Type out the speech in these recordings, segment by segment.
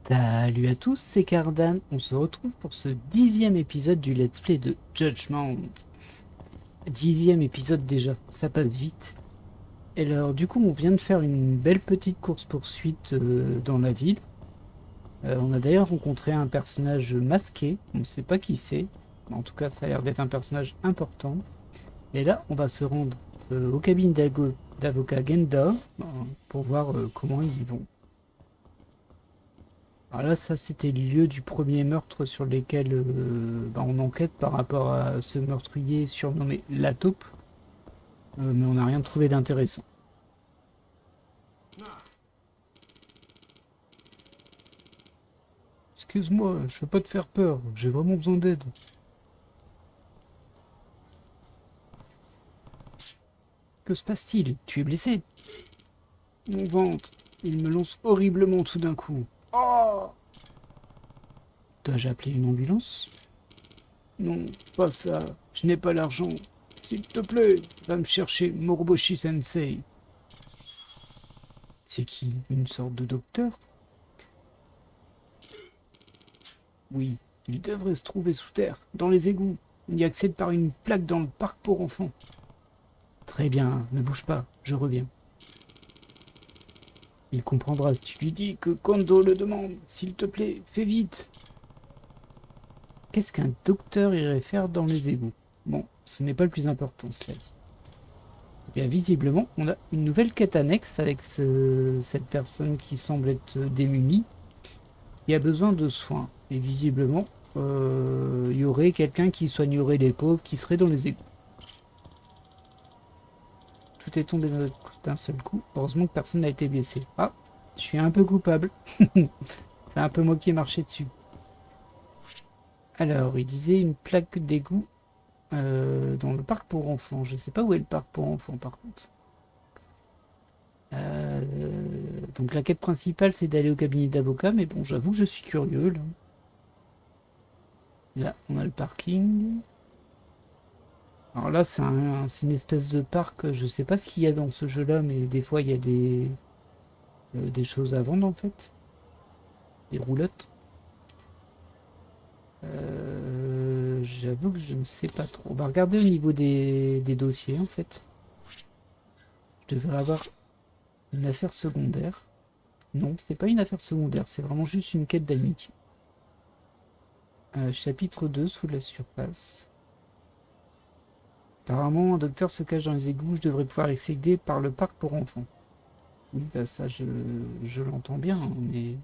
Salut à tous, c'est Cardan. On se retrouve pour ce 10e épisode du Let's Play de Judgment. 10e épisode déjà, ça passe vite. Et alors, du coup, on vient de faire une belle petite course-poursuite dans la ville. On a d'ailleurs rencontré un personnage masqué, on ne sait pas qui c'est. En tout cas, ça a l'air d'être un personnage important. Et là, on va se rendre aux cabines d'avocat Genda pour voir comment ils y vont. Alors là, ça, c'était le lieu du premier meurtre sur lequel on enquête par rapport à ce meurtrier surnommé La Taupe. Mais on n'a rien trouvé d'intéressant. Excuse-moi, je veux pas te faire peur, j'ai vraiment besoin d'aide. Que se passe-t-il? Tu es blessé? Mon ventre, il me lance horriblement tout d'un coup. Oh! Dois-je appeler une ambulance? Non, pas ça, je n'ai pas l'argent. S'il te plaît, va me chercher Moroboshi Sensei. C'est qui? Une sorte de docteur? Oui, il devrait se trouver sous terre, dans les égouts. On y accède par une plaque dans le parc pour enfants. Très bien, ne bouge pas, je reviens. Il comprendra si tu lui dis que Kondo le demande. S'il te plaît, fais vite. Qu'est-ce qu'un docteur irait faire dans les égouts? Bon, ce n'est pas le plus important, cela dit. Eh bien, visiblement, on a une nouvelle quête annexe avec cette personne qui semble être démunie, qui a besoin de soins. Et visiblement, il y aurait quelqu'un qui soignerait les pauvres qui seraient dans les égouts. Tout est tombé d'un seul coup. Heureusement que personne n'a été blessé. Ah, je suis un peu coupable. C'est un peu moi qui ai marché dessus. Alors, il disait une plaque d'égout dans le parc pour enfants. Je ne sais pas où est le parc pour enfants, par contre. Donc la quête principale, c'est d'aller au cabinet d'avocat, mais bon, j'avoue que je suis curieux. Là, on a le parking. Alors là, c'est une espèce de parc. Je sais pas ce qu'il y a dans ce jeu-là, mais des fois, il y a des choses à vendre, en fait. Des roulottes. J'avoue que je ne sais pas trop. On va regarder au niveau des dossiers, en fait. Je devrais avoir une affaire secondaire. Non, c'est pas une affaire secondaire, c'est vraiment juste une quête d'amitié. Chapitre 2, sous la surface. Apparemment, un docteur se cache dans les égouts, je devrais pouvoir accéder par le parc pour enfants. Oui, bah ça, je l'entends bien, hein, mais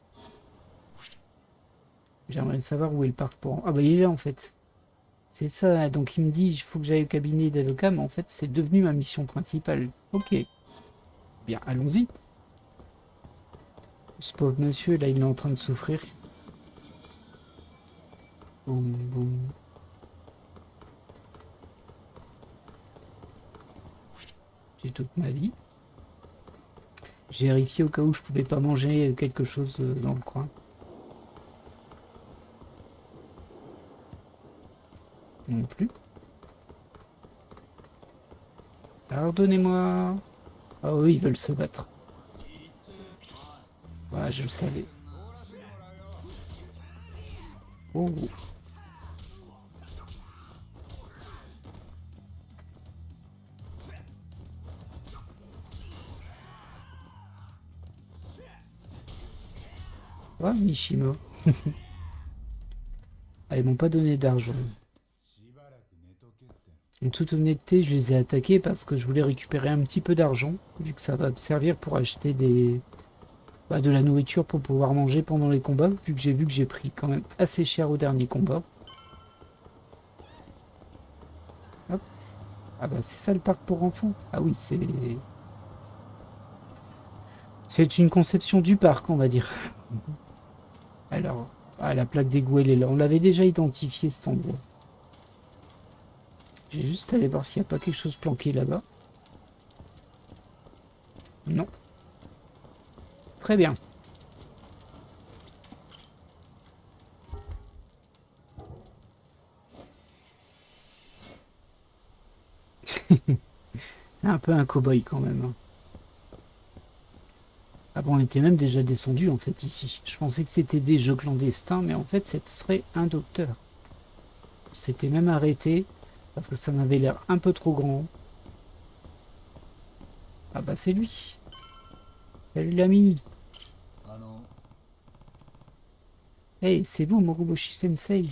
j'aimerais savoir où est le parc pour enfants. Ah bah il est là, en fait. C'est ça, donc il me dit, il faut que j'aille au cabinet d'avocat, mais en fait, c'est devenu ma mission principale. Ok, bien, allons-y. Ce pauvre monsieur, là, il est en train de souffrir. Boum, boum. J'ai toute ma vie. J'ai vérifié au cas où je pouvais pas manger quelque chose dans le coin. Non plus. Pardonnez-moi. Ah oui, ils veulent se battre. Ouais, je le savais. Oh, ouais, Mishima. Ah, ils m'ont pas donné d'argent. En toute honnêteté, je les ai attaqués parce que je voulais récupérer un petit peu d'argent, vu que ça va me servir pour acheter de la nourriture pour pouvoir manger pendant les combats, vu que j'ai pris quand même assez cher au dernier combat. Hop. Ah bah c'est ça le parc pour enfants. Ah oui, c'est une conception du parc, on va dire. Alors, ah, la plaque d'égout, elle est là. On l'avait déjà identifié cet endroit. J'ai juste allé voir s'il n'y a pas quelque chose planqué là-bas. Non. Très bien. C'est un peu un cow-boy quand même, hein. Ah bon, on était même déjà descendu en fait ici. Je pensais que c'était des jeux clandestins, mais en fait, ce serait un docteur. On s'était même arrêté parce que ça m'avait l'air un peu trop grand. Ah bah c'est lui. Salut l'ami. Hey, c'est vous, Moroboshi Sensei.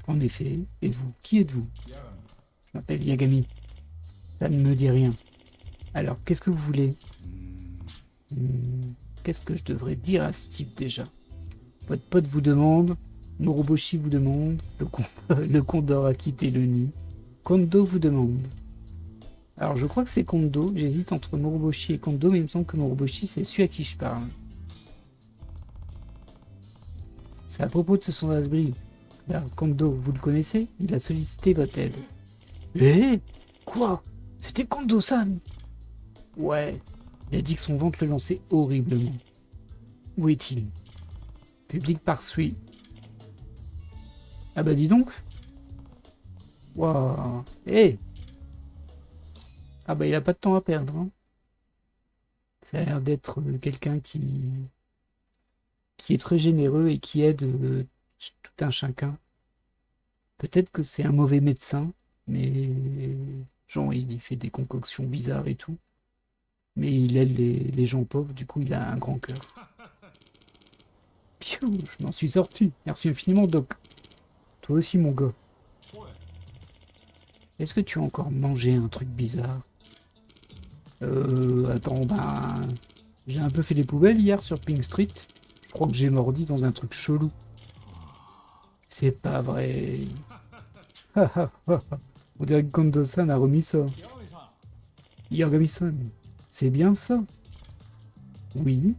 En effet. Et vous, qui êtes-vous? Je m'appelle Yagami. Ça ne me dit rien. Alors, qu'est-ce que vous voulez? Hmm, Qu'est-ce que je devrais dire à ce type déjà? Votre pote vous demande, Moroboshi vous demande, le condor a quitté le nid. Kondo vous demande. Alors, je crois que c'est Kondo. J'hésite entre Moroboshi et Kondo, mais il me semble que Moroboshi, c'est celui à qui je parle. C'est à propos de ce sondage bris. Là, Kondo, vous le connaissez? Il a sollicité votre aide. Eh? Quoi? C'était Kondo-san? Ouais. Il a dit que son ventre le lançait horriblement. Où est-il? Public par suit. Ah bah dis donc. Waouh. Eh. Ah bah il a pas de temps à perdre. Hein. Il a l'air d'être quelqu'un qui est très généreux et qui aide tout un chacun. Peut-être que c'est un mauvais médecin, mais genre il fait des concoctions bizarres et tout. Mais il aide les gens pauvres, du coup il a un grand cœur. Piou, je m'en suis sorti. Merci infiniment, Doc. Toi aussi, mon gars. Est-ce que tu as encore mangé un truc bizarre? Attends, ben... J'ai un peu fait les poubelles hier sur Pink Street. Je crois que j'ai mordi dans un truc chelou. C'est pas vrai. On dirait que Kondo-san a remis ça. Yagami-san, c'est bien ça? Oui.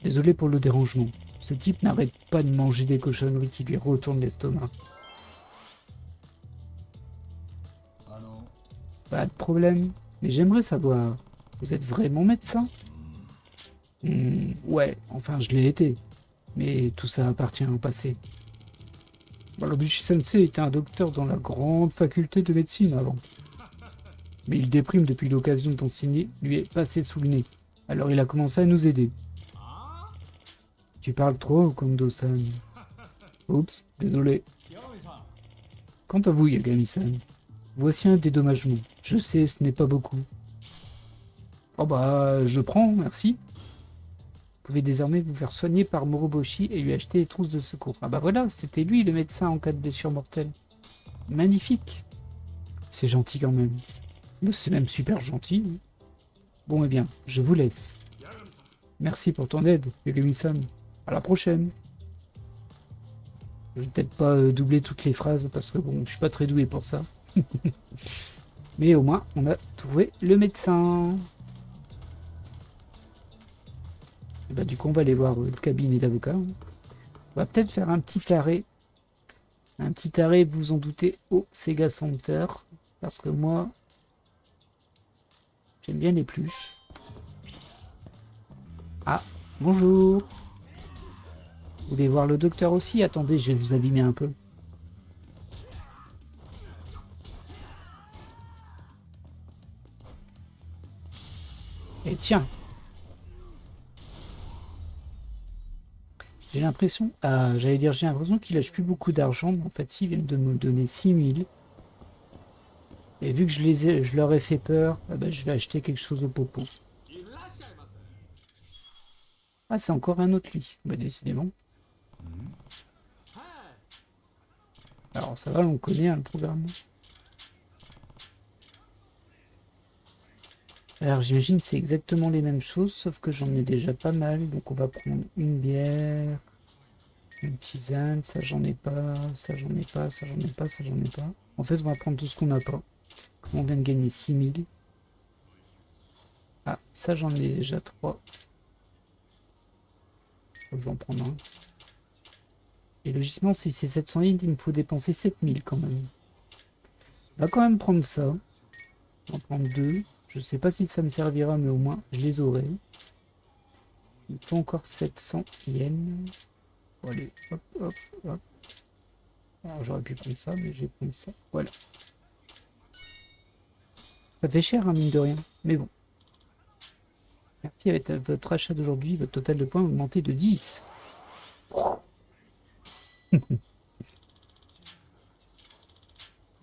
Désolé pour le dérangement. Ce type n'arrête pas de manger des cochonneries qui lui retournent l'estomac. Pas de problème. Mais j'aimerais savoir, vous êtes vraiment médecin? Ouais, enfin je l'ai été. Mais tout ça appartient au passé. Moroboshi Sensei était un docteur dans la grande faculté de médecine avant. Mais il déprime depuis l'occasion d'enseigner lui est passée sous le nez. Alors il a commencé à nous aider. Tu parles trop, Kondo-san. Oups, désolé. Quant à vous, Yagami-san, voici un dédommagement. Je sais, ce n'est pas beaucoup. Oh bah, je prends, merci. Vous pouvez désormais vous faire soigner par Moroboshi et lui acheter des trousses de secours. Ah bah voilà, c'était lui le médecin en cas de blessure mortelle. Magnifique. C'est gentil quand même. Mais c'est même super gentil. Bon, eh bien, je vous laisse. Merci pour ton aide, Yagami-san. À la prochaine. Je vais peut-être pas doubler toutes les phrases parce que bon, je suis pas très doué pour ça. Mais au moins, on a trouvé le médecin. Et bah, du coup, on va aller voir le cabinet d'avocat. On va peut-être faire un petit arrêt. Un petit arrêt, vous vous en doutez, au Sega Center. Parce que moi, j'aime bien les pluches. Ah, bonjour. Vous voulez voir le docteur aussi? Attendez, je vais vous abîmer un peu. Et tiens. J'ai l'impression... Ah, j'allais dire, j'ai l'impression qu'il lâche plus beaucoup d'argent. Mais en fait, s'ils viennent de me donner 6000. Et vu que je leur ai fait peur, ah bah, je vais acheter quelque chose au popo. Ah, c'est encore un autre lit. Bah, décidément. Alors, ça va, on connaît hein, le programme. Alors, j'imagine que c'est exactement les mêmes choses, sauf que j'en ai déjà pas mal. Donc, on va prendre une bière, une tisane, ça j'en ai pas, ça j'en ai pas, ça j'en ai pas, ça j'en ai pas. En fait, on va prendre tout ce qu'on n'a pas. Comme on vient de gagner 6000. Ah, ça j'en ai déjà 3. Faut que j'en prendre un. Et logiquement, si c'est 700 000, il me faut dépenser 7000 quand même. On va quand même prendre ça. On va en prendre 2. Je sais pas si ça me servira, mais au moins, je les aurai. Il me faut encore 700 yens. Bon, allez, hop, hop, hop. Alors, j'aurais pu prendre ça, mais j'ai pris ça. Voilà. Ça fait cher, hein, mine de rien. Mais bon. Merci, avec votre achat d'aujourd'hui, votre total de points a augmenté de 10.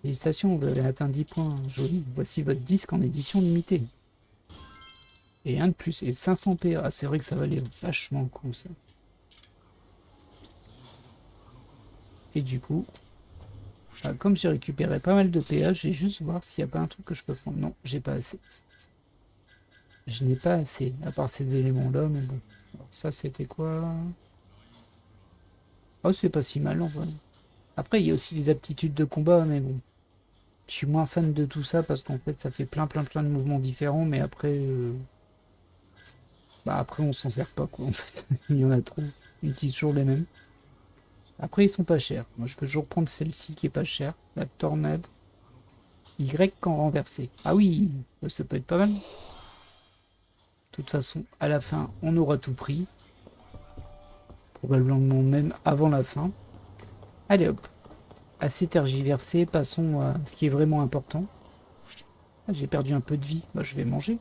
Félicitations, vous avez atteint 10 points. Joli. Voici votre disque en édition limitée. Et un de plus. Et 500 PA. Ah, c'est vrai que ça valait vachement le coup, ça. Et du coup, comme j'ai récupéré pas mal de PA, je vais juste voir s'il n'y a pas un truc que je peux prendre. Non, j'ai pas assez. Je n'ai pas assez, à part ces éléments-là, mais bon. Alors ça, c'était quoi? Oh, c'est pas si mal, en vrai. Après, il y a aussi les aptitudes de combat, mais bon. Je suis moins fan de tout ça parce qu'en fait, ça fait plein de mouvements différents, mais après... après, on s'en sert pas, quoi, en fait. Il y en a trop. Ils utilisent toujours les mêmes. Après, ils sont pas chers. Moi, je peux toujours prendre celle-ci qui est pas chère. La tornade. Y quand renversé. Ah oui, ça peut être pas mal. De toute façon, à la fin, on aura tout pris. Probablement même avant la fin. Allez hop. Assez tergiversé, passons à ce qui est vraiment important. Ah, j'ai perdu un peu de vie. Bah, je vais manger.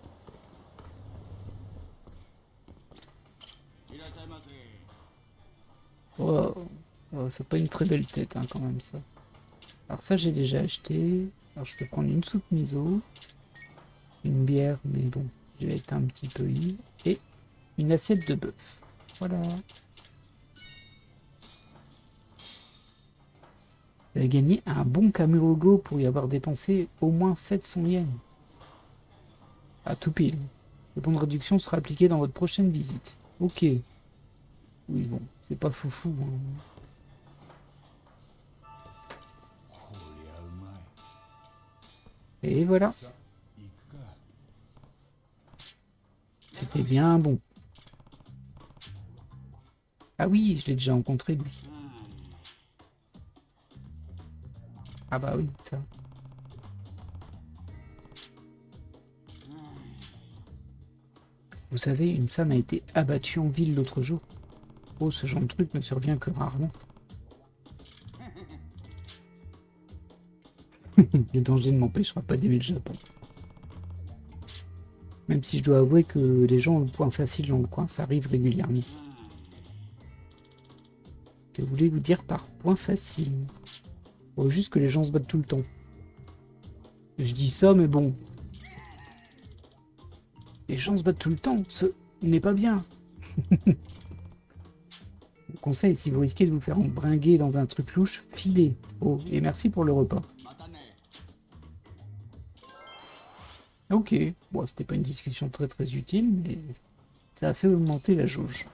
Oh, oh, c'est pas une très belle tête, hein, quand même, ça. Alors ça, j'ai déjà acheté. Alors je peux prendre une soupe miso, une bière, mais bon, je vais être un petit peu ivre, et une assiette de bœuf. Voilà. Vous avez gagné un bon Kamurogo pour y avoir dépensé au moins 700 yens. À tout pile. Le bon de réduction sera appliqué dans votre prochaine visite. Ok. Oui, bon, c'est pas foufou, hein. Et voilà. C'était bien bon. Ah oui, je l'ai déjà rencontré, lui. Ah bah oui, ça. Vous savez, une femme a été abattue en ville l'autre jour. Oh, ce genre de truc ne survient que rarement. Le danger ne m'empêchera pas d'aimer le Japon. Même si je dois avouer que les gens ont le point facile dans le coin, ça arrive régulièrement. Que voulez-vous dire par point facile? Oh, juste que les gens se battent tout le temps. Je dis ça, mais bon. Les gens se battent tout le temps, ce n'est pas bien. Conseil, si vous risquez de vous faire embringuer dans un truc louche, filez. Oh, et merci pour le repas. Ok, bon, c'était pas une discussion très utile, mais ça a fait augmenter la jauge.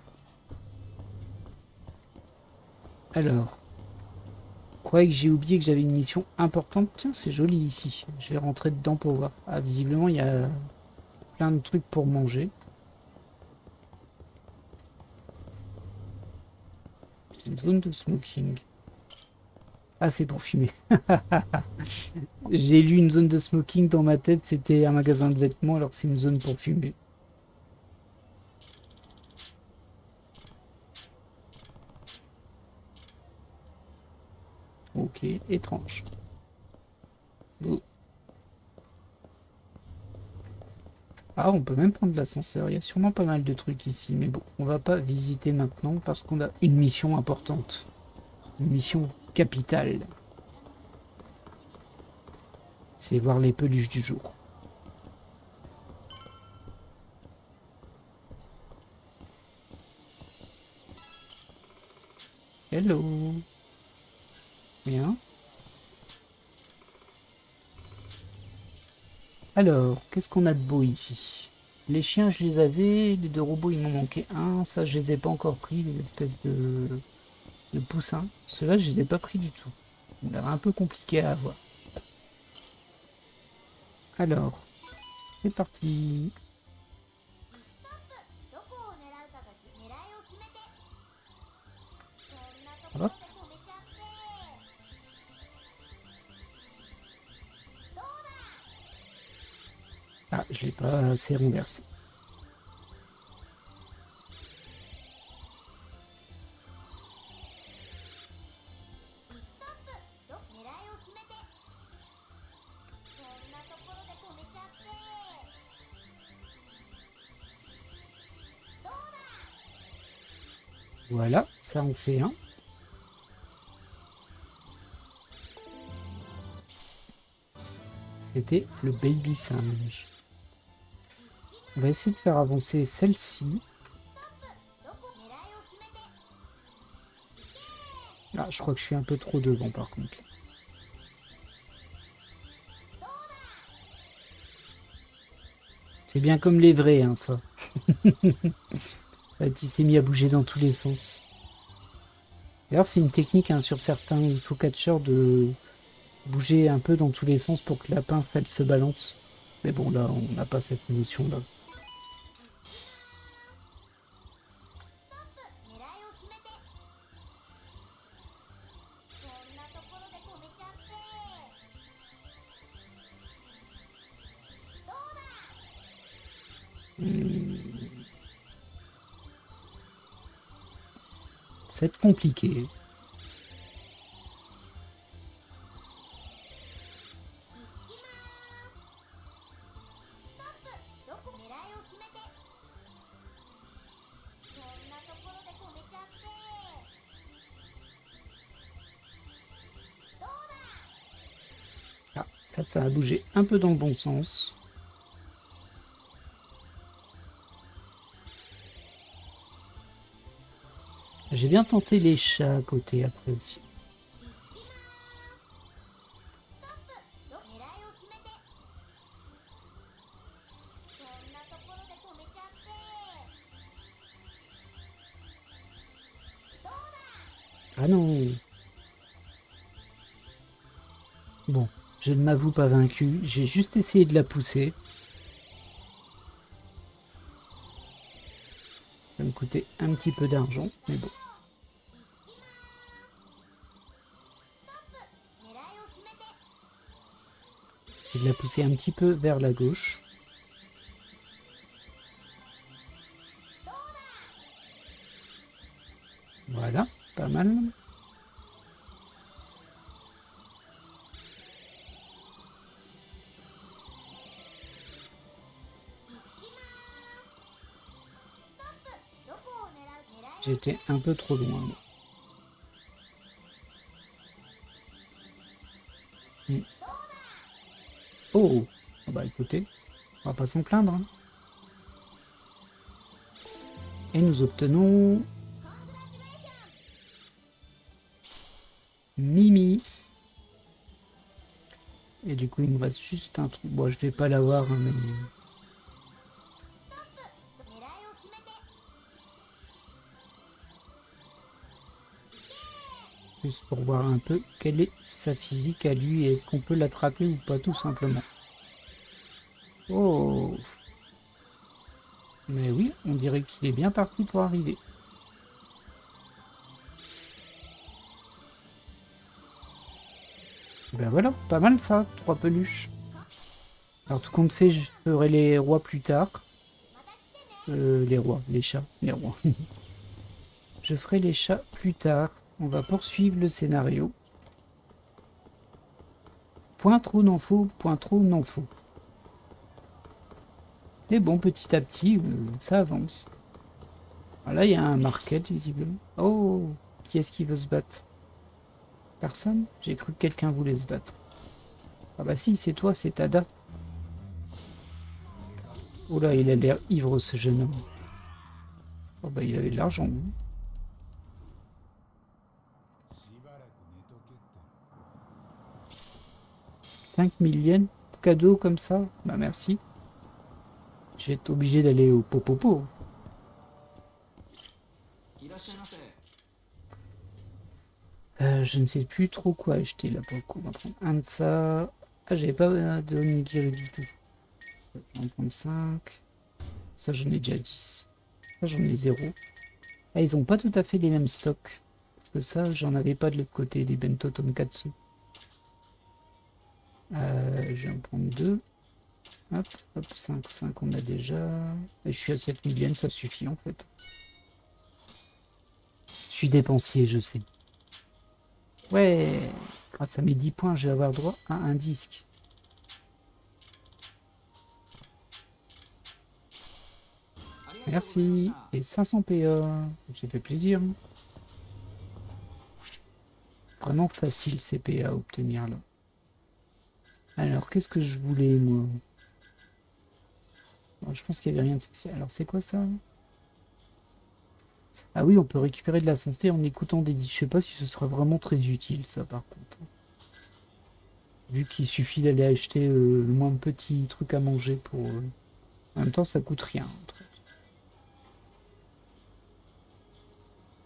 Alors, croyez que j'ai oublié que j'avais une mission importante. Tiens, c'est joli ici. Je vais rentrer dedans pour voir. Ah, visiblement, il y a plein de trucs pour manger. Une zone de smoking. Ah, c'est pour fumer. J'ai lu une zone de smoking dans ma tête, c'était un magasin de vêtements, alors c'est une zone pour fumer. Ok, étrange. Oh. Ah, on peut même prendre l'ascenseur. Il y a sûrement pas mal de trucs ici, mais bon, on va pas visiter maintenant parce qu'on a une mission importante. Une mission capitale. C'est voir les peluches du jour. Hello. Bien. Alors, qu'est-ce qu'on a de beau ici? Les chiens, je les avais. Les deux robots, il m'en manquait un. Ça, je les ai pas encore pris, les espèces de poussins. Ceux-là, je les ai pas pris du tout. On a l'air un peu compliqué à avoir. Alors, c'est parti. Hop. Ah, je l'ai pas assez renversé. Voilà, ça en fait un. C'était le baby singe. On va essayer de faire avancer celle-ci. Ah, je crois que je suis un peu trop devant par contre. C'est bien comme les vrais, hein, ça. Il s'est mis à bouger dans tous les sens. D'ailleurs, c'est une technique hein, sur certains focacciers de bouger un peu dans tous les sens pour que la pince, elle se balance. Mais bon, là, on n'a pas cette notion-là. C'est compliqué. Ah, là, ça a bougé un peu dans le bon sens. J'ai bien tenté les chats à côté après aussi. Ah non. Bon, je ne m'avoue pas vaincu. J'ai juste essayé de la pousser. Ça va me coûter un petit peu d'argent, mais bon. J'ai de la pousser un petit peu vers la gauche. Voilà, pas mal. J'étais un peu trop loin. Oh, oh bah écoutez, on va pas s'en plaindre. Hein. Et nous obtenons Mimi. Et du coup, il me reste juste un truc. Bon, je vais pas l'avoir, hein, mais... Juste pour voir un peu quelle est sa physique à lui et est-ce qu'on peut l'attraper ou pas, tout simplement. Oh! Mais oui, on dirait qu'il est bien parti pour arriver. Ben voilà, pas mal ça, 3 peluches. Alors tout compte fait, je ferai les rois plus tard. Les rois, les chats, les rois. Je ferai les chats plus tard. On va poursuivre le scénario. Point trop n'en faut, point trop n'en faut. Et bon, petit à petit, ça avance. Ah, là, il y a un market, visiblement. Oh, qui est-ce qui veut se battre? Personne? J'ai cru que quelqu'un voulait se battre. Ah bah si, c'est toi, c'est Tada. Oh là, il a l'air ivre, ce jeune homme. Oh bah, il avait de l'argent. 5000 yens, cadeau comme ça? Bah merci. Je vais être obligé d'aller au Popopo. Je ne sais plus trop quoi acheter là pour le coup. On va prendre un de ça. Ah, j'avais pas de onigiri du tout. Je vais en prendre 5. Ça, j'en ai déjà 10. Ça, j'en ai 0. Ah, ils ont pas tout à fait les mêmes stocks. Parce que ça, j'en avais pas de l'autre côté, des bento tonkatsu. Je vais en prendre 2. Hop, hop, 5, 5, on a déjà. Et je suis à 7000 yens, ça suffit en fait. Je suis dépensier, je sais. Ouais, grâce à mes 10 points, je vais avoir droit à un disque. Merci. Et 500 PA. J'ai fait plaisir. vraiment facile ces PA à obtenir là. Alors, qu'est-ce que je voulais, moi? Bon, je pense qu'il n'y avait rien de spécial. Alors, c'est quoi ça? Ah oui, on peut récupérer de la santé en écoutant des disques. Je sais pas si ce sera vraiment très utile, ça, par contre. Vu qu'il suffit d'aller acheter le moins petit truc à manger pour... En même temps, ça coûte rien.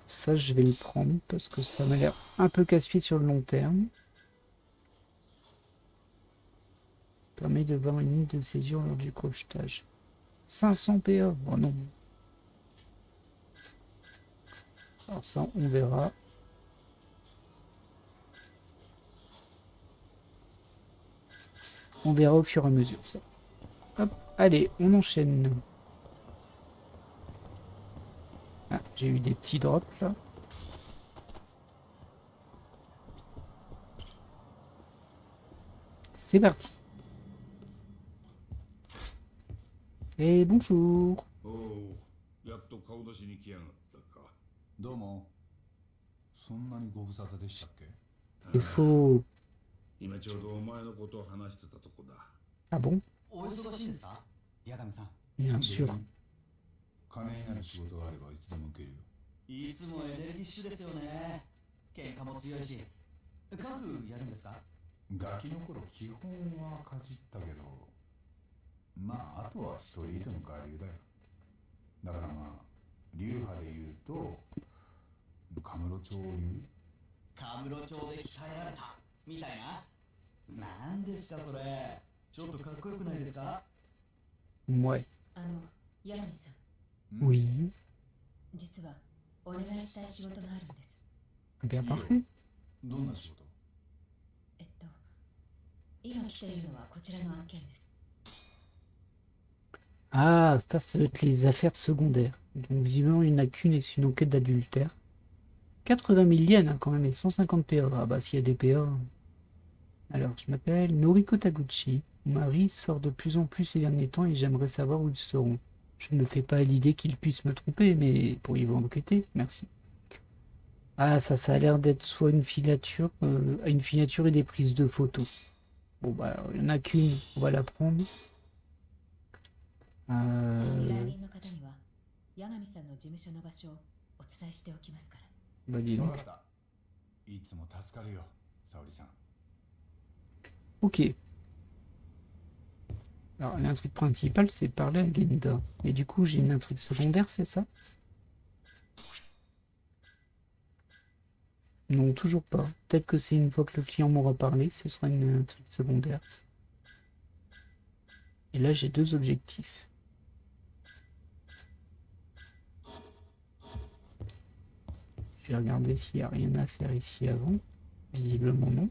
Ça, je vais le prendre parce que ça m'a l'air un peu casse-pied sur le long terme. Permet de voir une ligne de césure lors du crochetage. 500 PA, oh non. Alors ça, on verra. On verra au fur et à mesure, ça. Hop, allez, on enchaîne. Ah, j'ai eu des petits drops, là. C'est parti. Et bonjour. おお、やっと顔出しに来やがったか。どうも。そんなにご無沙汰でしたっけ？ C'est faux. 今ちょうどお前のことを話してたとこだ。Ah bon? お忙しいんですか、八神さん。 Bien sûr. 金になる仕事があればいつでも受けるよ。いつもエネルギッシュですよね。喧嘩も強いし。家具やるんですか？ガキの頃基本はかじったけど、まああとはストリートの我流だよ。だからまあ流派で言うとカムロ町流。カムロ町で鍛えられたみたいな。なんですかそれ。ちょっとかっこよくないですか？ Ouais. ヤガミさん、Oui. 実はお願いしたい仕事があるんです。 Bien parfait. どんな仕事？今来ているのはこちらの案件です。 Ah, ça va être les affaires secondaires. Donc visiblement, il n'y en a qu'une et c'est une enquête d'adultère. 80 000 yens hein, quand même et 150 PA. Ah bah s'il y a des PA. Alors, je m'appelle Noriko Taguchi. Mon mari sort de plus en plus ces derniers temps et j'aimerais savoir où ils seront. Je ne me fais pas à l'idée qu'ils puissent me tromper, mais pourriez-vous enquêter? Merci. Ah, ça a l'air d'être soit une filature et des prises de photos. Bon bah, alors, il n'y en a qu'une, on va la prendre. 依頼人の方には八神さんの事務所の場所をお伝えしておきますから。 Bah dis 分 donc. かった。いつも助かるよ、沙織さん。 Ok. Alors l'intrigue principale c'est parler à Genda. Et du coup j'ai une intrigue secondaire, c'est ça? Non, toujours pas. Peut-être que c'est une fois que le client m'aura parlé, ce sera une intrigue secondaire. Et là j'ai deux objectifs. Je vais regarder s'il n'y a rien à faire ici avant. Visiblement non.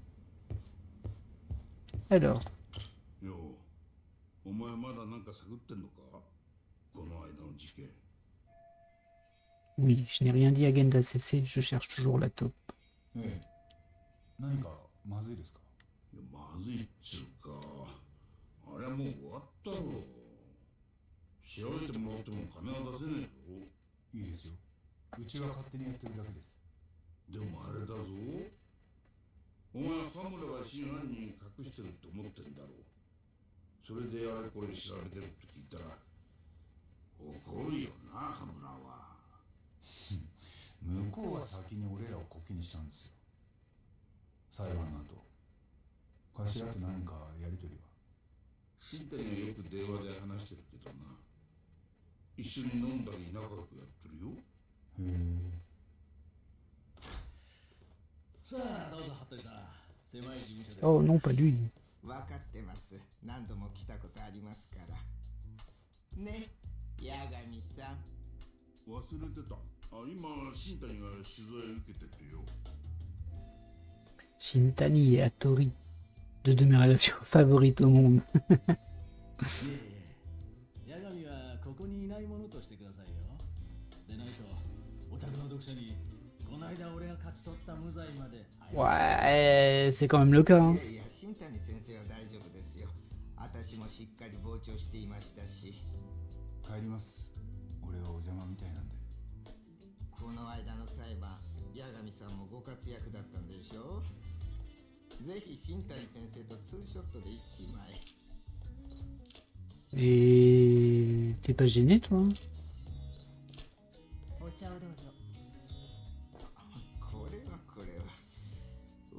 Alors, よう、お前まだなんか探ってんのか？この間の事件。 oui, je n'ai rien dit à Genda CC, je cherche toujours la taupe. ええ。何かまずいですか？いやまずいっつうか、あれはもう終わったろ。調べてもらっても金は出せないよ。いいですよ。うちが勝手にやってるだけです。でもあれだぞ。お前は羽村が真犯人隠してるって思ってんだろう。それであれこれ知られてるって聞いたら怒るよな、羽村は。向こうは先に俺らをコキにしたんですよ。裁判の後、頭と何かやりとりは？新谷がよく電話で話してるけどな。一緒に飲んだり仲良くやってるよ。へえ。さあどうぞ服部さん。狭い事務所です。 Oh non, pas lui. 分かってます。何度も来たことありますから。ね、八神さん。忘れてた。あ、今、新谷が取材受けててよ。 Shintani et Hattori. Deux de mes relations favorites au monde. いえいえ、八神はここにいないものとしてくださいよ。でないと、お宅の読者にこの間俺が勝ち取った無罪まで。Ouais, c'est quand même le cas. Hein. いやいや、新谷先生は大丈夫ですよ。私もしっかり傍聴していましたし。帰ります。俺はお邪魔みたいなんで。この間の裁判、八神さんもご活躍だったんでしょう。ぜひ新谷先生とツーショットで一枚。 Et t'es pas gêné, toi? お茶をどうぞ。これはこれは。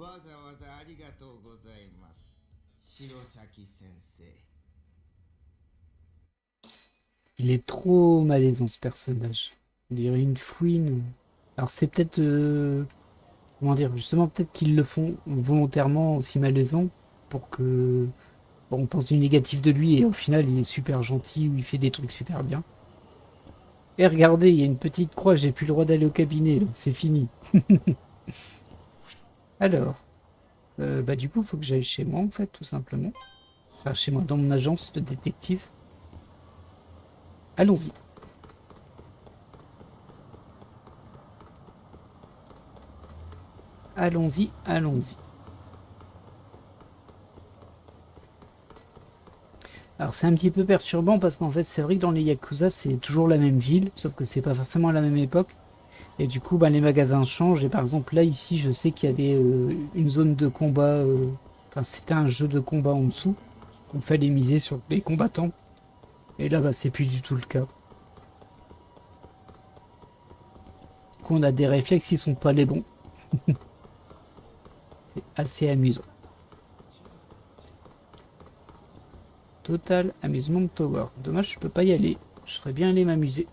わざわざありがとうございます。白崎先生。Il est trop malaisant ce personnage. On dirait une fouine. Alors c'est peut-être... comment dire? Justement, peut-être qu'ils le font volontairement aussi malaisant pour que... Bon, on pense du négatif de lui et au final il est super gentil ou il fait des trucs super bien. Et regardez, il y a une petite croix, j'ai plus le droit d'aller au cabinet, donc c'est fini. Alors, bah du coup, il faut que j'aille chez moi en fait, tout simplement. Enfin, chez moi, dans mon agence de détective. Allons-y. Allons-y, allons-y. Alors c'est un petit peu perturbant parce qu'en fait c'est vrai que dans les Yakuza c'est toujours la même ville, sauf que c'est pas forcément à la même époque. Et du coup bah, les magasins changent et par exemple là ici je sais qu'il y avait une zone de combat, enfin c'était un jeu de combat en dessous. Il fallait miser sur les combattants. Et là bah c'est plus du tout le cas. Du coup on a des réflexes qui sont pas les bons. C'est assez amusant. Total Amusement Tower. Dommage, je peux pas y aller. Je serais bien allé m'amuser.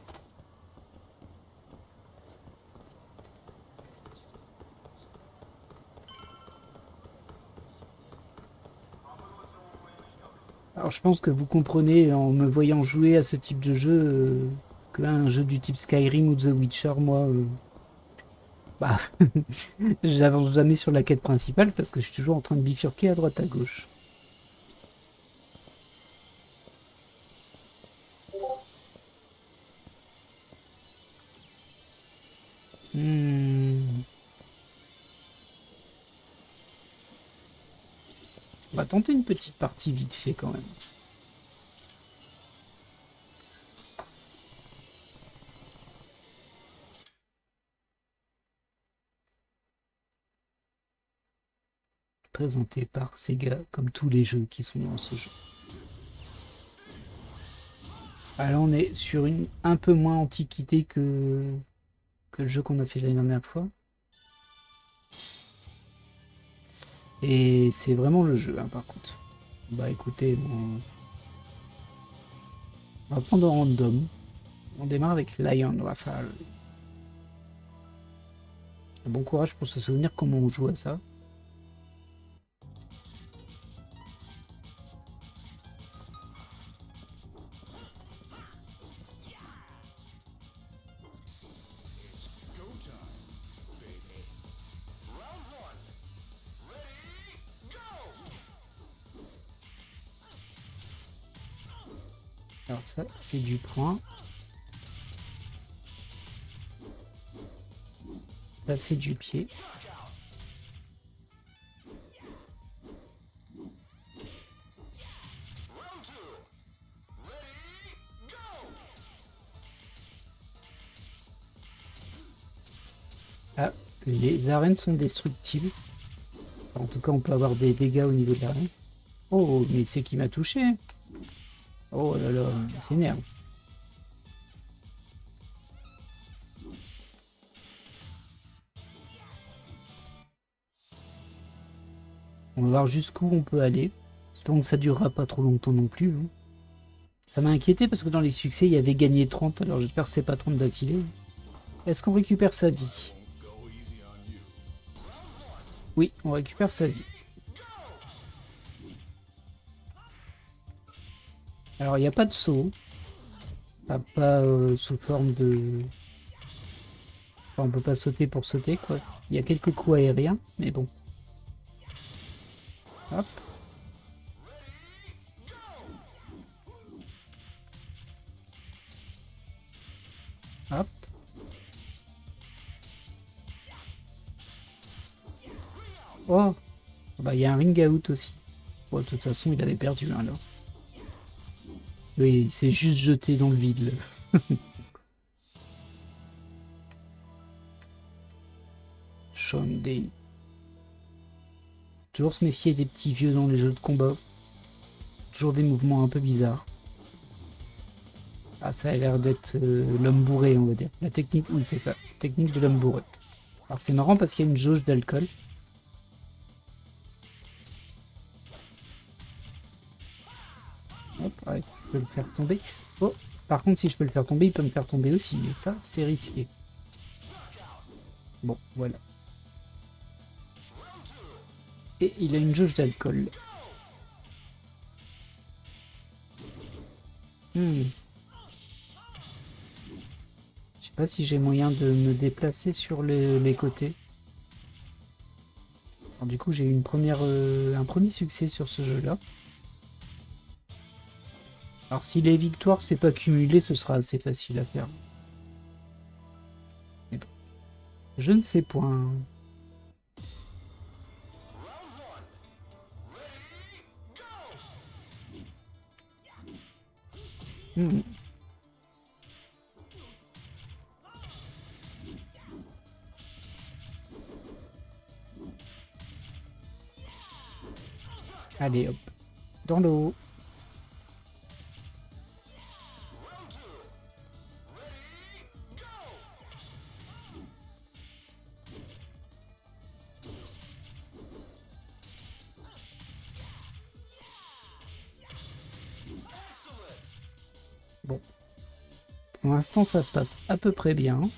Alors je pense que vous comprenez en me voyant jouer à ce type de jeu qu'un jeu du type Skyrim ou The Witcher, moi, bah, j'avance jamais sur la quête principale parce que je suis toujours en train de bifurquer à droite à gauche. On va tenter une petite partie vite fait quand même. Présenté par Sega comme tous les jeux qui sont dans ce jeu. Alors on est sur une un peu moins antiquité que le jeu qu'on a fait la dernière fois. Et c'est vraiment le jeu hein, par contre. Bah écoutez, on va prendre en random. On démarre avec Lion Rafale. Bon courage pour se souvenir comment on joue à ça. Alors ça, c'est du point. Ça, c'est du pied. Ah, les arènes sont destructibles. En tout cas, on peut avoir des dégâts au niveau de l'arène. Oh, mais c'est qui m'a touché. Oh là là, il s'énerve. On va voir jusqu'où on peut aller. J'espère que ça durera pas trop longtemps non plus. Hein. Ça m'a inquiété parce que dans les succès, il y avait gagné 30. Alors j'espère que c'est pas 30 d'affilée. Est-ce qu'on récupère sa vie? Oui, on récupère sa vie. Alors il n'y a pas de saut. Pas sous forme de... Enfin, on peut pas sauter pour sauter quoi. Il y a quelques coups aériens, mais bon. Hop. Hop. Oh. Bah il y a un ring out aussi. Bon, de toute façon il avait perdu hein, alors. Oui, il s'est juste jeté dans le vide. Là. Day. Toujours se méfier des petits vieux dans les jeux de combat. Toujours des mouvements un peu bizarres. Ah, ça a l'air d'être l'homme bourré, on va dire. La technique, oui, c'est ça. Technique de l'homme bourré. Alors c'est marrant parce qu'il y a une jauge d'alcool. Hop, ouais, je peux le faire tomber. Oh, par contre, si je peux le faire tomber, il peut me faire tomber aussi. Et ça, c'est risqué. Bon, voilà. Et il a une jauge d'alcool. Je sais pas si j'ai moyen de me déplacer sur les côtés. Alors, du coup, j'ai eu un premier succès sur ce jeu-là. Alors si les victoires c'est pas cumulé, ce sera assez facile à faire. Mais bon, je ne sais point. Allez hop, dans l'eau. Bon. Pour l'instant, ça se passe à peu près bien.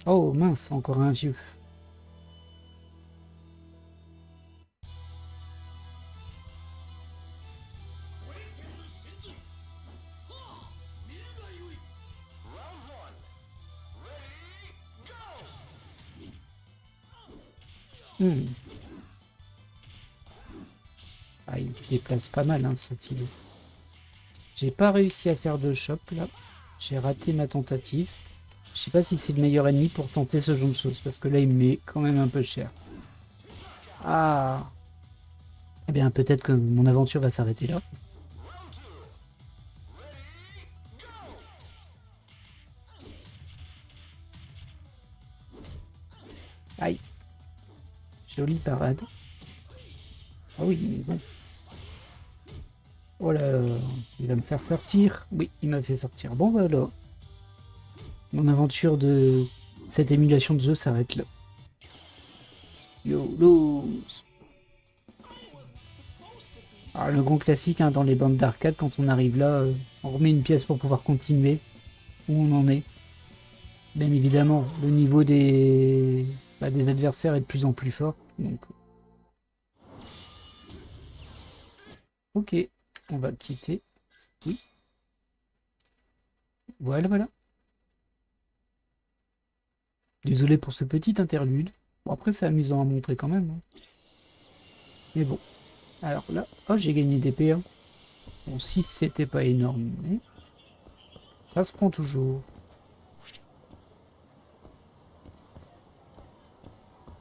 Oh mince, encore un vieux. Ah, il se déplace pas mal, hein, ce filet. J'ai pas réussi à faire de chop, là. J'ai raté ma tentative. Je sais pas si c'est le meilleur ennemi pour tenter ce genre de choses, parce que là, il me met quand même un peu cher. Ah! Eh bien, peut-être que mon aventure va s'arrêter là. Aïe! Jolie parade. Ah oui, bon. Oh là, il va me faire sortir. Oui, il m'a fait sortir. Bon, voilà. Mon aventure de cette émulation de jeu s'arrête là. YOLO. Alors, le grand classique hein, dans les bandes d'arcade, quand on arrive là, on remet une pièce pour pouvoir continuer où on en est. Bien évidemment, le niveau des adversaires est de plus en plus fort. Donc... Ok, on va quitter. Oui. Voilà, voilà. Désolé pour ce petit interlude. Bon, après, c'est amusant à montrer quand même. Hein. Mais bon. Alors là, oh, j'ai gagné des PA. Bon, 6, c'était pas énorme, mais ça se prend toujours.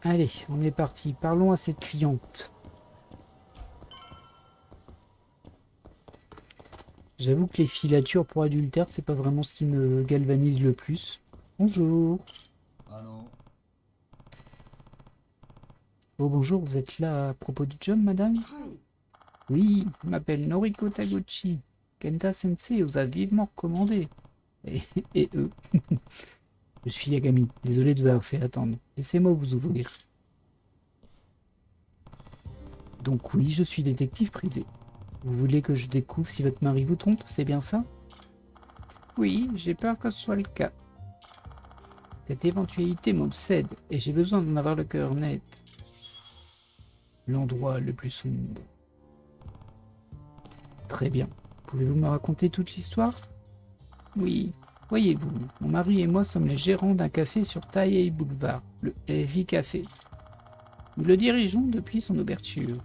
Allez, on est parti. Parlons à cette cliente. J'avoue que les filatures pour adultère, c'est pas vraiment ce qui me galvanise le plus. Bonjour. Oh bonjour, vous êtes là à propos du job, madame? Oui, je m'appelle Noriko Taguchi. Kenta Sensei vous a vivement recommandé. Et eux. Je suis Yagami. Désolé de vous avoir fait attendre. Laissez-moi vous ouvrir. Donc oui, je suis détective privé. Vous voulez que je découvre si votre mari vous trompe, c'est bien ça? Oui, j'ai peur que ce soit le cas. Cette éventualité m'obsède et j'ai besoin d'en avoir le cœur net. L'endroit le plus sombre. Très bien. Pouvez-vous me raconter toute l'histoire? Oui. Voyez-vous, mon mari et moi sommes les gérants d'un café sur Taihei Boulevard, le Heavy Café. Nous le dirigeons depuis son ouverture.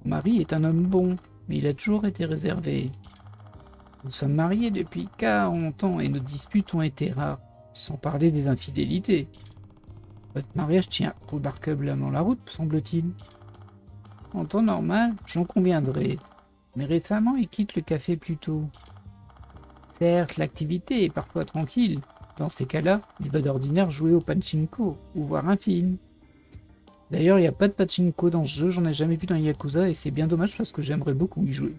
Mon mari est un homme bon, mais il a toujours été réservé. Nous sommes mariés depuis 40 ans et nos disputes ont été rares, sans parler des infidélités. Votre mariage tient remarquablement la route, semble-t-il. En temps normal, j'en conviendrai, mais récemment il quitte le café plus tôt. Certes, l'activité est parfois tranquille, Dans ces cas-là, il va d'ordinaire jouer au pachinko ou voir un film. D'ailleurs, il n'y a pas de pachinko dans ce jeu, j'en ai jamais vu dans Yakuza et c'est bien dommage parce que j'aimerais beaucoup y jouer.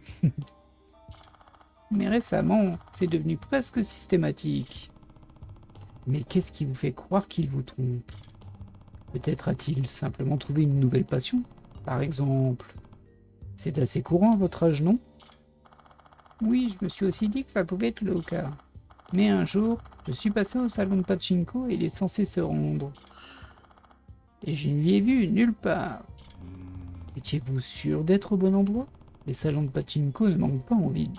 Mais récemment, c'est devenu presque systématique. Mais qu'est-ce qui vous fait croire qu'il vous trompe? Peut-être a-t-il simplement trouvé une nouvelle passion, par exemple. C'est assez courant à votre âge, non? Oui, je me suis aussi dit que ça pouvait être le cas. Mais un jour, je suis passé au salon de pachinko et il est censé se rendre. Et je ne l'y ai vu nulle part. Étiez-vous sûr d'être au bon endroit? Les salons de pachinko ne manquent pas en ville.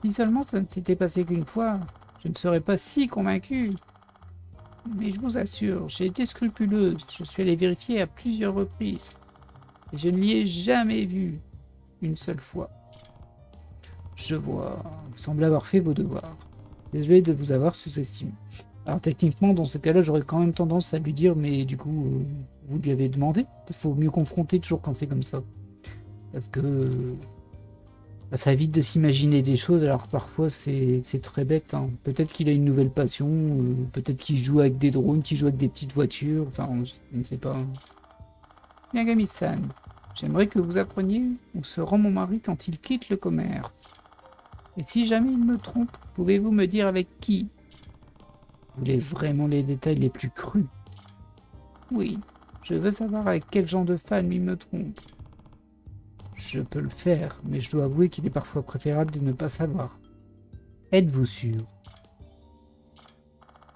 Si seulement ça ne s'était passé qu'une fois, je ne serais pas si convaincu. Mais je vous assure, j'ai été scrupuleuse. Je suis allé vérifier à plusieurs reprises. Et je ne l'y ai jamais vu. Une seule fois. Je vois. Vous semblez avoir fait vos devoirs. Désolé de vous avoir sous-estimé. Alors techniquement, dans ce cas-là, j'aurais quand même tendance à lui dire, mais du coup, vous lui avez demandé. Il faut mieux confronter toujours quand c'est comme ça. Parce que ça évite de s'imaginer des choses, alors parfois c'est très bête. Hein. Peut-être qu'il a une nouvelle passion, peut-être qu'il joue avec des drones, qu'il joue avec des petites voitures, enfin, je ne sais pas. Yagami-san, j'aimerais que vous appreniez où se rend mon mari quand il quitte le commerce. Et si jamais il me trompe, pouvez-vous me dire avec qui? Vous voulez vraiment les détails les plus crus? Oui, je veux savoir avec quel genre de femme il me trompe. Je peux le faire, mais je dois avouer qu'il est parfois préférable de ne pas savoir. Êtes-vous sûr?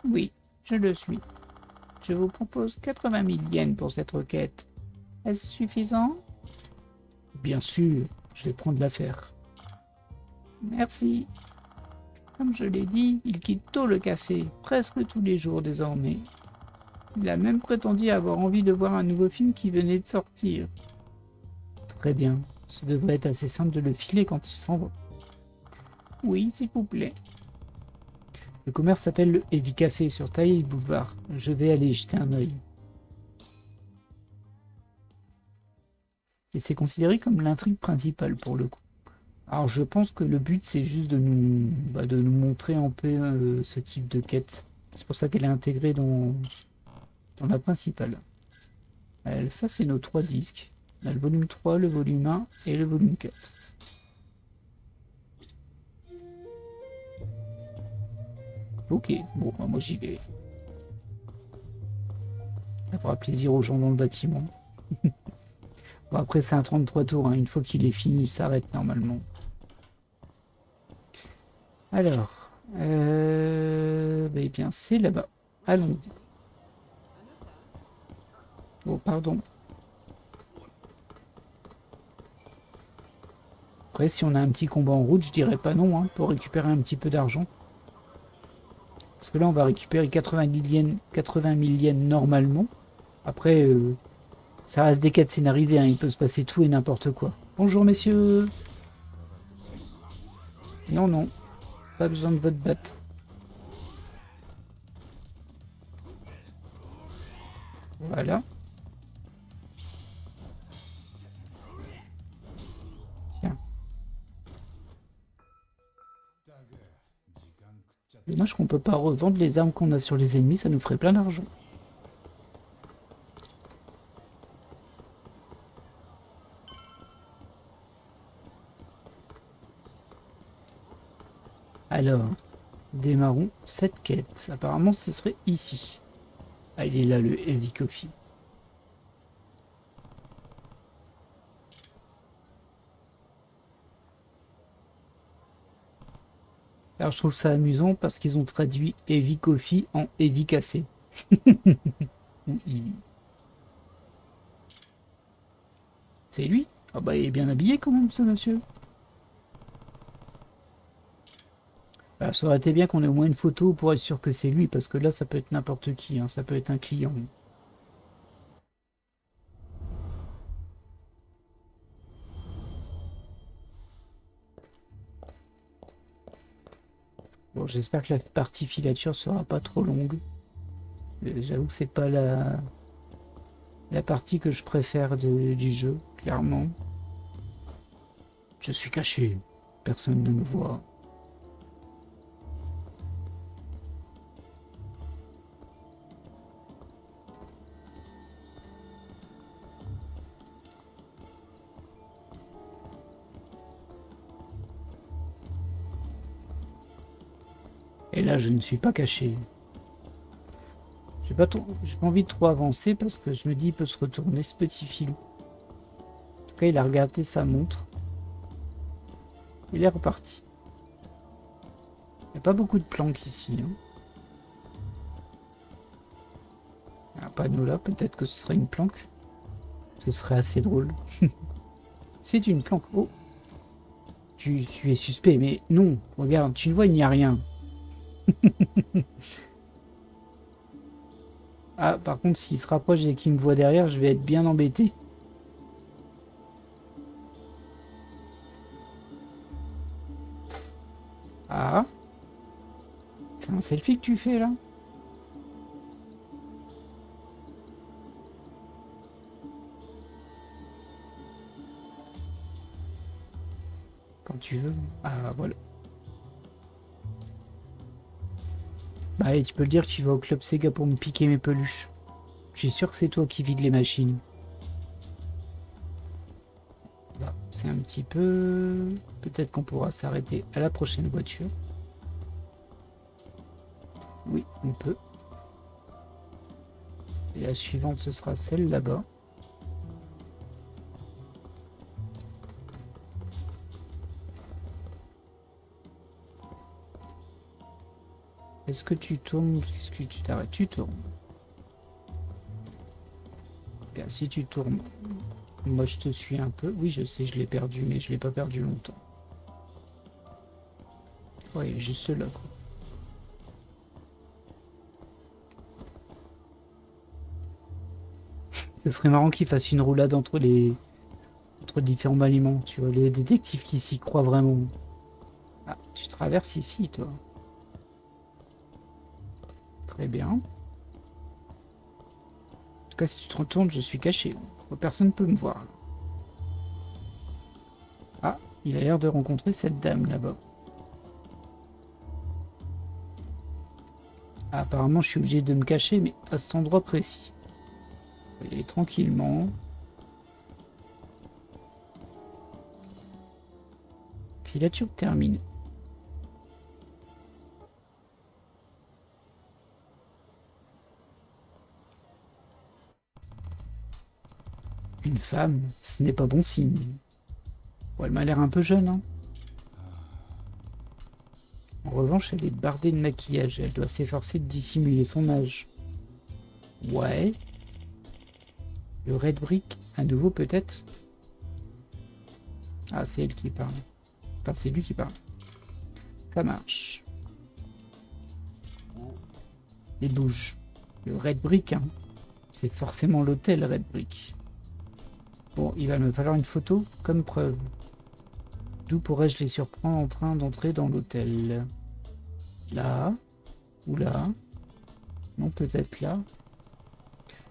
Oui, je le suis. Je vous propose 80 000 yens pour cette requête. Est-ce suffisant? Bien sûr, je vais prendre l'affaire. Merci. Comme je l'ai dit, il quitte tôt le café, presque tous les jours désormais. Il a même prétendu avoir envie de voir un nouveau film qui venait de sortir. Très bien, ce devrait être assez simple de le filer quand il s'en va. Oui, s'il vous plaît. Le commerce s'appelle le Heavy Café sur Taï Boulevard. Je vais aller jeter un œil. Et c'est considéré comme l'intrigue principale pour le coup. Alors je pense que le but c'est juste de nous montrer un peu ce type de quête. C'est pour ça qu'elle est intégrée dans la principale. Ça c'est nos 3 disques. On a le volume 3, le volume 1 et le volume 4. Ok, bon bah, moi j'y vais. Ça fera plaisir aux gens dans le bâtiment. Bon, après c'est un 33 tours, hein. Une fois qu'il est fini, il s'arrête normalement. Alors, eh bien c'est là-bas. Allons. Oh pardon. Après si on a un petit combat en route, je dirais pas non, hein, pour récupérer un petit peu d'argent. Parce que là on va récupérer 80 000 yens normalement. Après, ça reste des quêtes scénarisées, hein. Il peut se passer tout et n'importe quoi. Bonjour messieurs. Non, non. Pas besoin de votre batte. Voilà. Tiens. Dommage qu'on peut pas revendre les armes qu'on a sur les ennemis, ça nous ferait plein d'argent. Alors, démarrons cette quête. Apparemment, ce serait ici. Ah, il est là, le Heavy Coffee. Alors, je trouve ça amusant parce qu'ils ont traduit Heavy Coffee en Heavy Café. C'est lui? Ah bah, il est bien habillé quand même, ce monsieur. Alors, ça aurait été bien qu'on ait au moins une photo pour être sûr que c'est lui, parce que là, ça peut être n'importe qui, hein, ça peut être un client. Bon, j'espère que la partie filature sera pas trop longue. J'avoue que c'est pas la partie que je préfère du jeu, clairement. Je suis caché, personne ne me voit. Et là, je ne suis pas caché. J'ai pas envie de trop avancer parce que je me dis il peut se retourner ce petit filou. En tout cas, il a regardé sa montre. Il est reparti. Il n'y a pas beaucoup de planques ici. Hein. Un panneau là, peut-être que ce serait une planque. Ce serait assez drôle. C'est une planque. Oh, tu es suspect, mais non. Regarde, tu ne vois, il n'y a rien. Ah, par contre, s'il se rapproche et qu'il me voit derrière, je vais être bien embêté. Ah. C'est un selfie que tu fais, là? Quand tu veux. Ah, voilà. Bah, et tu peux le dire que tu vas au club Sega pour me piquer mes peluches. Je suis sûr que c'est toi qui vides les machines. Bah, c'est un petit peu... Peut-être qu'on pourra s'arrêter à la prochaine voiture. Oui, on peut. Et la suivante, ce sera celle là-bas. Est-ce que tu tournes? Est-ce que tu t'arrêtes? Tu tournes. Bien, si tu tournes, moi je te suis un peu. Oui, je sais, je l'ai perdu, mais je l'ai pas perdu longtemps. Ouais, juste là, quoi. Ce serait marrant qu'il fasse une roulade entre différents bâtiments, tu vois, les détectives qui s'y croient vraiment. Ah, tu traverses ici, toi. Très bien. En tout cas, si tu te retournes, je suis caché. Personne ne peut me voir. Ah, il a l'air de rencontrer cette dame là-bas. Ah, apparemment, je suis obligé de me cacher, mais à cet endroit précis. Et tranquillement. Filature terminée. Une femme, ce n'est pas bon signe. Bon, elle m'a l'air un peu jeune, hein. En revanche, elle est bardée de maquillage. Elle doit s'efforcer de dissimuler son âge. Ouais. Le Red Brick, à nouveau peut-être. Ah, c'est elle qui parle. Enfin, c'est lui qui parle. Ça marche. Il bouge. Le Red Brick, hein. C'est forcément l'hôtel Red Brick. Bon, il va me falloir une photo comme preuve. D'où pourrais-je les surprendre en train d'entrer dans l'hôtel? Là? Ou là? Non, peut-être là.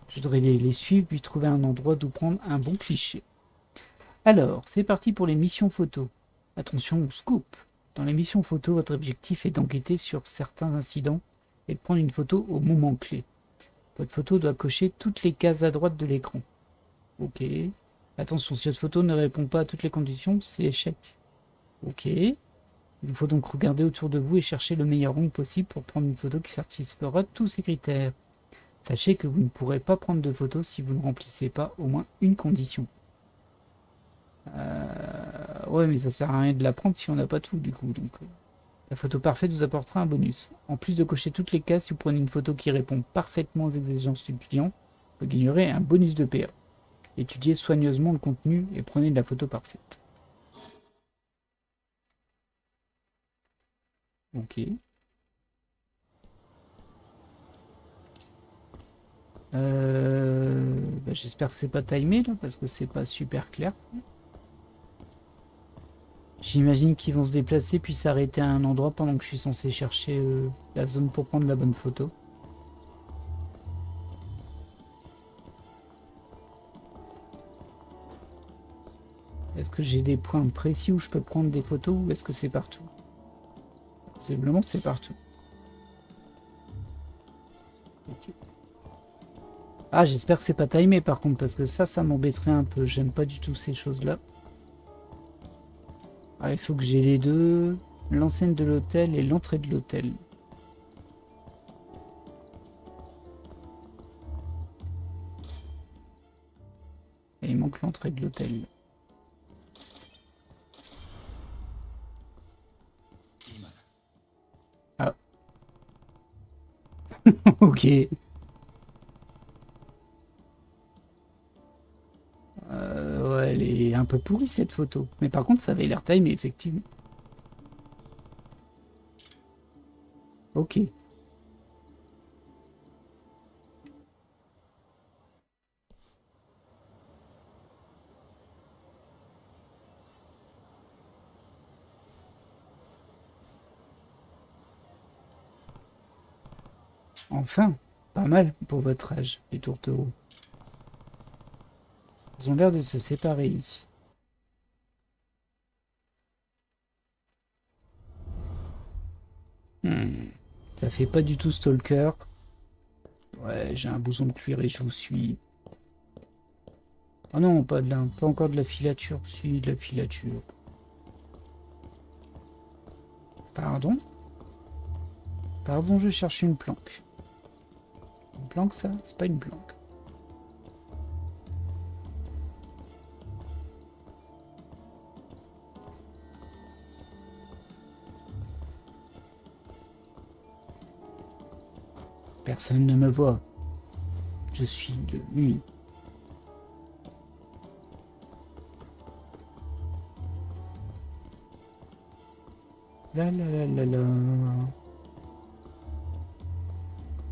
Je devrais les suivre, puis trouver un endroit d'où prendre un bon cliché. Alors, c'est parti pour les missions photos. Attention au scoop. Dans les missions photos, votre objectif est d'enquêter sur certains incidents et de prendre une photo au moment clé. Votre photo doit cocher toutes les cases à droite de l'écran. Ok. Attention, si votre photo ne répond pas à toutes les conditions, c'est échec. Ok. Il faut donc regarder autour de vous et chercher le meilleur angle possible pour prendre une photo qui satisfera tous ces critères. Sachez que vous ne pourrez pas prendre de photos si vous ne remplissez pas au moins une condition. Ouais, mais ça sert à rien de la prendre si on n'a pas tout, du coup. Donc, la photo parfaite vous apportera un bonus. En plus de cocher toutes les cases, si vous prenez une photo qui répond parfaitement aux exigences du client, vous gagnerez un bonus de PA. Étudiez soigneusement le contenu et prenez de la photo parfaite. Ok. J'espère que c'est pas timé là, parce que c'est pas super clair. J'imagine qu'ils vont se déplacer puis s'arrêter à un endroit pendant que je suis censé chercher la zone pour prendre la bonne photo. Est-ce que j'ai des points précis où je peux prendre des photos ou est-ce que c'est partout? Visiblement c'est partout. Ok. Ah, j'espère que c'est pas timé par contre, parce que ça m'embêterait un peu. J'aime pas du tout ces choses-là. Ah, il faut que j'ai les deux. L'enseigne de l'hôtel et l'entrée de l'hôtel. planque l'entrée de l'hôtel. Ah. Ok. Ouais, elle est un peu pourrie cette photo. Mais par contre, ça avait l'air timé, effectivement. Ok. Enfin, pas mal pour votre âge, les tourtereaux. Ils ont l'air de se séparer ici. Ça fait pas du tout stalker. Ouais, j'ai un blouson de cuir et je vous suis. Oh non, pas encore de la filature. Si, de la filature. Pardon? Pardon, je cherche une planque. Une planque, ça? C'est pas une planque. Personne ne me voit. Je suis de nuit. La la la la la.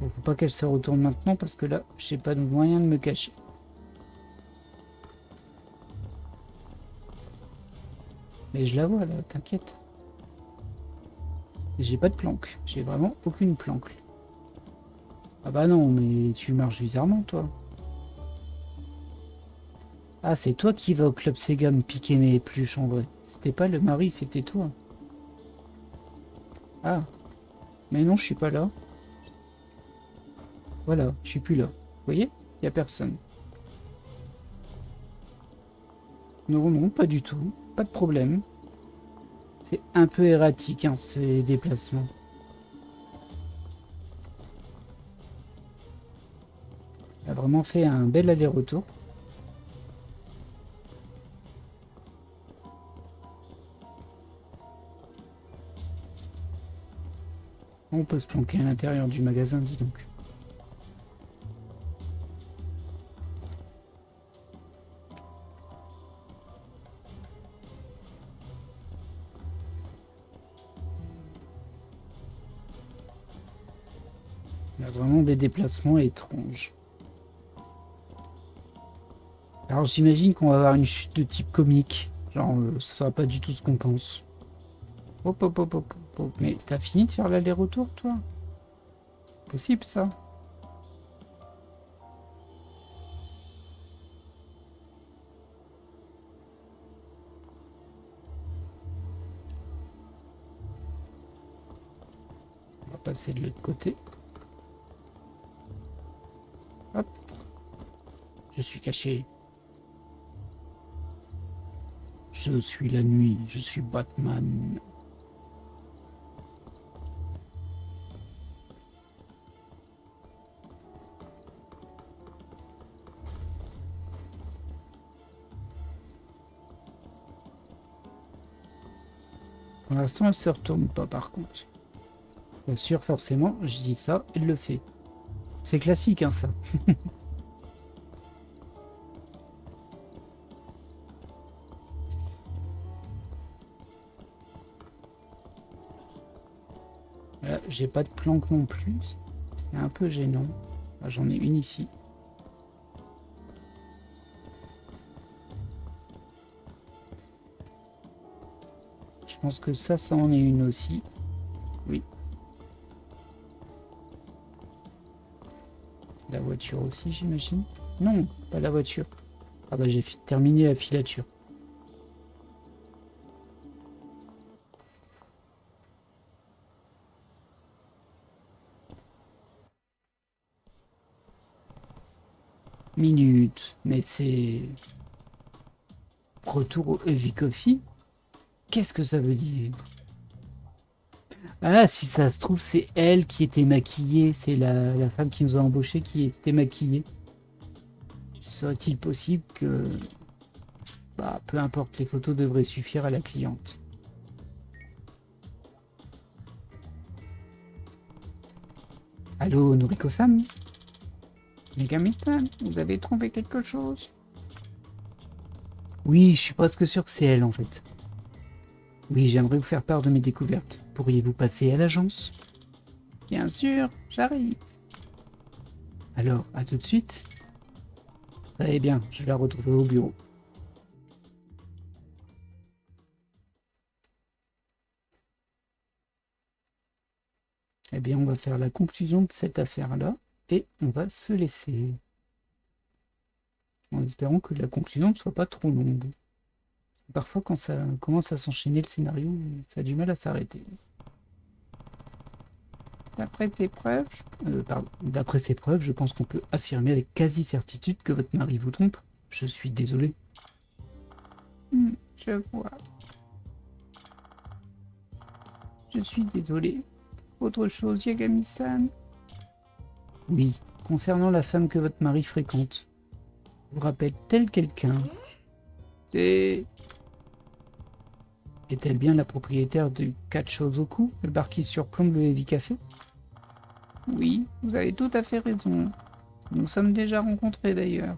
Bon, faut pas qu'elle se retourne maintenant parce que là, j'ai pas de moyen de me cacher. Mais je la vois là, t'inquiète. J'ai pas de planque. J'ai vraiment aucune planque. Ah bah non, mais tu marches bizarrement, toi. Ah, c'est toi qui vas au Club Sega me piquer mes peluches, en vrai. C'était pas le mari, c'était toi. Ah. Mais non, je suis pas là. Voilà, je suis plus là. Vous voyez? Y a personne. Non, non, pas du tout. Pas de problème. C'est un peu erratique, hein, ces déplacements. Elle a vraiment fait un bel aller-retour. On peut se planquer à l'intérieur du magasin, dis donc. Il y a vraiment des déplacements étranges. Alors j'imagine qu'on va avoir une chute de type comique. Genre, ce sera pas du tout ce qu'on pense. Hop, hop, hop, hop, hop. Mais t'as fini de faire l'aller-retour, toi? Possible, ça? On va passer de l'autre côté. Hop. Je suis caché. Je suis la nuit, je suis Batman. Pour l'instant, elle se retourne pas par contre. Bien sûr, forcément, je dis ça, elle le fait. C'est classique, hein, ça. Là, j'ai pas de planque non plus. C'est un peu gênant. Ah, j'en ai une ici. Je pense que ça en est une aussi. Oui. La voiture aussi, j'imagine. Non, pas la voiture. Ah bah j'ai terminé la filature. Minute, mais c'est... Retour au Heavy Coffee? Qu'est-ce que ça veut dire? Ah, si ça se trouve, c'est elle qui était maquillée. C'est la femme qui nous a embauchés qui était maquillée. Serait-il possible que Bah, peu importe, les photos devraient suffire à la cliente. Allô, Noriko-san? Megami-san, vous avez trouvé quelque chose? Oui, je suis presque sûr que c'est elle, en fait. Oui, j'aimerais vous faire part de mes découvertes. Pourriez-vous passer à l'agence? Bien sûr, j'arrive. Alors, à tout de suite. Très bien, je la retrouverai au bureau. Eh bien, on va faire la conclusion de cette affaire-là et on va se laisser. En espérant que la conclusion ne soit pas trop longue. Parfois, quand ça commence à s'enchaîner le scénario, ça a du mal à s'arrêter. D'après ces preuves, je pense qu'on peut affirmer avec quasi-certitude que votre mari vous trompe. Je suis désolé. Je vois. Je suis désolé. Autre chose, Yagami-san? Oui, concernant la femme que votre mari fréquente. Vous rappelle-t-elle quelqu'un? Est-elle bien la propriétaire du Kachozoku, le bar qui surplombe le Heavy Café? Oui, vous avez tout à fait raison. Nous sommes déjà rencontrés d'ailleurs.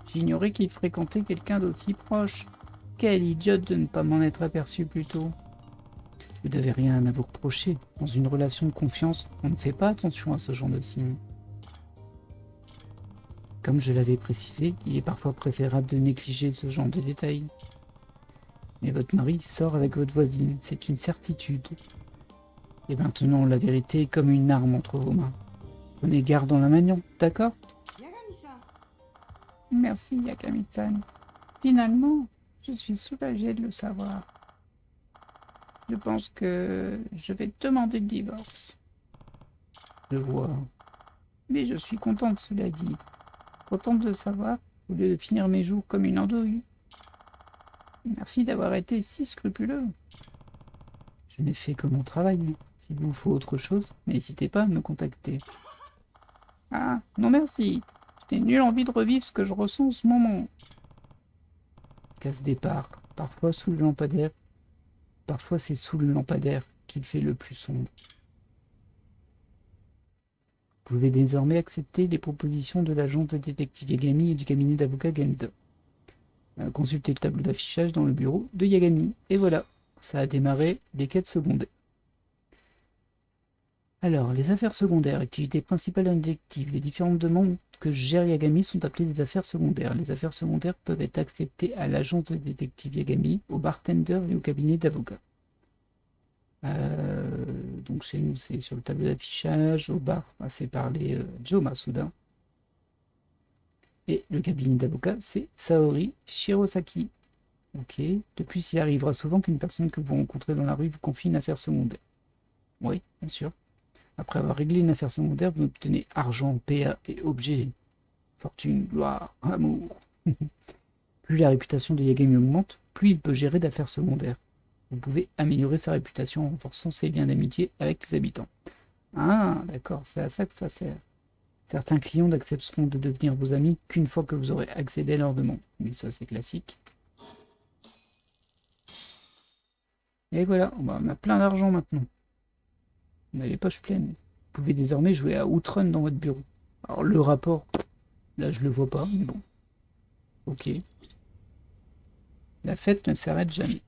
J'ignorais qu'il fréquentait quelqu'un d'aussi proche. Quelle idiote de ne pas m'en être aperçu plus tôt. Vous n'avez rien à vous reprocher. Dans une relation de confiance, on ne fait pas attention à ce genre de signes. Comme je l'avais précisé, il est parfois préférable de négliger ce genre de détails. Mais votre mari sort avec votre voisine, c'est une certitude. Et maintenant, la vérité est comme une arme entre vos mains. Prenez garde en la maniant, d'accord? Merci, Yagami-san. Finalement, je suis soulagée de le savoir. Je pense que je vais demander le divorce. Je vois. Mais je suis contente, cela dit. Contente de savoir, au lieu de finir mes jours comme une andouille. Merci d'avoir été si scrupuleux. Je n'ai fait que mon travail. S'il vous faut autre chose, n'hésitez pas à me contacter. Ah, non merci. Je n'ai nulle envie de revivre ce que je ressens en ce moment. Casse départ, parfois sous le lampadaire. Parfois c'est sous le lampadaire qu'il fait le plus sombre. Vous pouvez désormais accepter les propositions de l'agence de détective Yagami et du cabinet d'avocat Genda. Consultez le tableau d'affichage dans le bureau de Yagami. Et voilà, ça a démarré les quêtes secondaires. Alors, les affaires secondaires, activité principale d'un détective. Les différentes demandes que gère Yagami sont appelées des affaires secondaires. Les affaires secondaires peuvent être acceptées à l'agence de détective Yagami, au bartender et au cabinet d'avocat. Donc chez nous, c'est sur le tableau d'affichage. Au bar, c'est par les Joe Masuda. Et le cabinet d'avocat, c'est Saori Shirosaki. Ok. De plus, il arrivera souvent qu'une personne que vous rencontrez dans la rue vous confie une affaire secondaire. Oui, bien sûr. Après avoir réglé une affaire secondaire, vous obtenez argent, PA et objets. Fortune, gloire, amour. Plus la réputation de Yagami augmente, plus il peut gérer d'affaires secondaires. Vous pouvez améliorer sa réputation en renforçant ses liens d'amitié avec les habitants. Ah, d'accord, c'est à ça que ça sert. Certains clients n'accepteront de devenir vos amis qu'une fois que vous aurez accédé à leur demande. Mais ça, c'est classique. Et voilà, on a plein d'argent maintenant. On a les poches pleines. Vous pouvez désormais jouer à Outrun dans votre bureau. Alors le rapport, là je le vois pas, mais bon. Ok. La fête ne s'arrête jamais.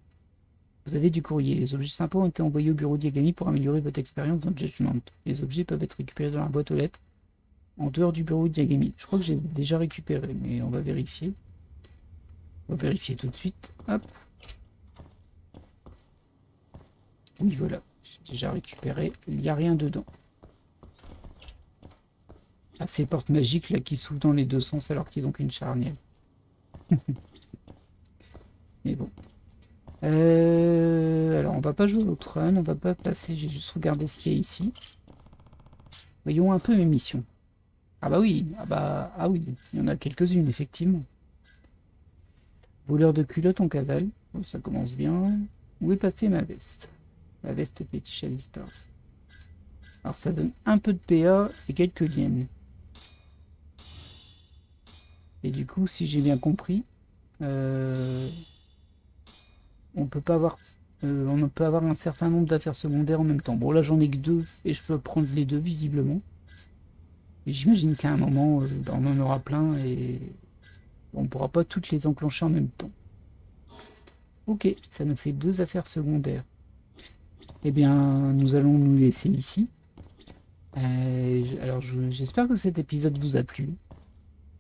Vous avez du courrier. Les objets sympas ont été envoyés au bureau d'Yagami pour améliorer votre expérience dans Judgment. Les objets peuvent être récupérés dans la boîte aux lettres, en dehors du bureau d'Yagami. Je crois que j'ai déjà récupéré, mais on va vérifier. On va vérifier tout de suite. Hop. Oui, voilà. J'ai déjà récupéré. Il n'y a rien dedans. Ah, ces portes magiques là qui s'ouvrent dans les deux sens alors qu'ils n'ont qu'une charnière. Mais bon. Alors on va pas jouer au Outrun, on va pas passer, j'ai juste regardé ce qu'il y a ici. Voyons un peu mes missions. Ah bah oui, ah oui, il y en a quelques-unes effectivement. Voleur de culottes en cavale, oh, ça commence bien. Où est passée ma veste? Ma veste fétiche à disperse. Alors ça donne un peu de PA et quelques yens. Et du coup, si j'ai bien compris, on peut pas avoir, on ne peut avoir un certain nombre d'affaires secondaires en même temps. Bon, là, j'en ai que 2 et je peux prendre les 2 visiblement. Et j'imagine qu'à un moment, on en aura plein et on pourra pas toutes les enclencher en même temps. Ok, ça nous fait 2 affaires secondaires. Eh bien, nous allons nous laisser ici. Alors, j'espère que cet épisode vous a plu.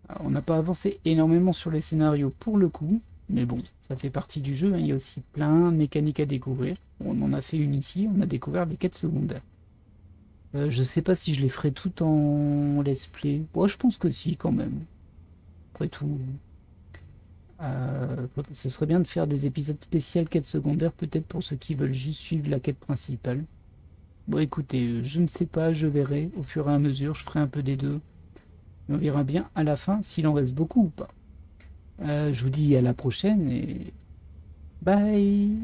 Alors, on n'a pas avancé énormément sur les scénarios pour le coup, mais bon, ça fait partie du jeu, hein. Il y a aussi plein de mécaniques à découvrir. On en a fait une ici, on a découvert les quêtes secondaires. Je sais pas si je les ferai tout en let's play. Bon, je pense que si, quand même. Après tout, ce serait bien de faire des épisodes spéciaux quêtes secondaires, peut-être pour ceux qui veulent juste suivre la quête principale. Bon, écoutez, je ne sais pas, je verrai au fur et à mesure, je ferai un peu des deux. Et on verra bien à la fin s'il en reste beaucoup ou pas. Je vous dis à la prochaine et bye!